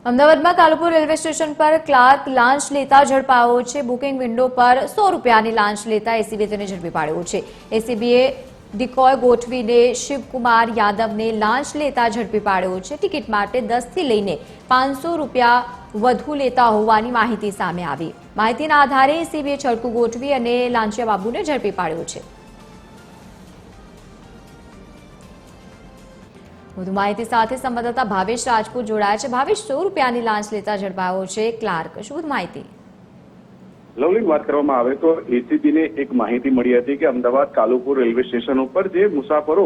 અમદાવાદમાં Kalupur railway station પર clerk લાંચ લેતા ઝડપાયો છે। બુકિંગ વિન્ડો પર 100 રૂપિયાની લાંચ લેતા એસીબીએ તેને ઝડપી પાડ્યો છે। એસીબીએ ડિકોય ગોઠવીને શિવકુમાર યાદવને લાંચ લેતા ઝડપી પાડ્યો છે। ટિકિટ માટે 10 થી લઈને 500 રૂપિયા વધુ લેતા હોવાની માહિતી સામે આવી। માહિતીના આધારે એસીબીએ છડકું ગોઠવી અને લાંચિયા બાબુને ઝડપી પાડ્યો છે। વધુ માહિતી સાથે સંવાદદાતા ભાવેશ રાજપૂત જોડાયા છે। ભાવેશ, 100 રૂપિયાની લાંચ લેતા ઝડપાયો છે ક્લાર્ક, શું વધુ માહિતી? લવલી, વાત કરવામાં આવે તો એસીબીને એક માહિતી મળી હતી કે અમદાવાદ કાલુપુર રેલવે સ્ટેશન ઉપર જે મુસાફરો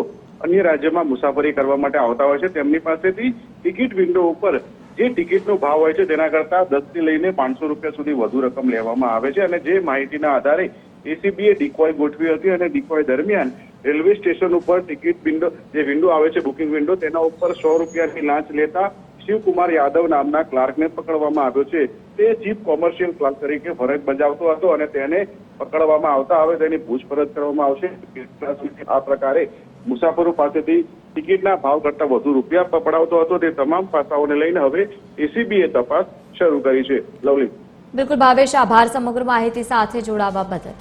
અન્ય રાજ્યમાં મુસાફરી કરવા માટે આવતા હોય છે તેમની પાસેથી ટિકિટ વિન્ડો ઉપર જે ટિકિટનો ભાવ હોય છે તેના કરતા 10 થી લઈને 500 રૂપિયા સુધી વધુ રકમ લેવામાં આવે છે। અને જે માહિતીના આધારે એસીબીએ ડિકોય ગોઠવી હતી અને ડિકોય દરમિયાન રેલવે સ્ટેશન ઉપર ટિકિટ વિન્ડો જે વિન્ડો આવે છે બુકિંગ વિન્ડો તેના ઉપર 100 રૂપિયાની લાંચ લેતા શિવકુમાર યાદવ નામના ક્લાર્કને પકડવામાં આવ્યો છે। તે ચીફ કોમર્શિયલ ક્લાર્ક તરીકે ફરજ બજાવતો હતો અને તેને પકડવામાં આવતા હવે તેની પૂછપરછ કરવામાં આવશે। આ પ્રકારે મુસાફરો પાસેથી ટિકિટના ભાવ કરતા વધુ રૂપિયા પડાવતો હતો તે તમામ પાસાઓને લઈને હવે એસીબીએ તપાસ શરૂ કરી છે। લવલી, બિલકુલ ભાવેશ, આભાર સમગ્ર માહિતી સાથે જોડાવા બદલ।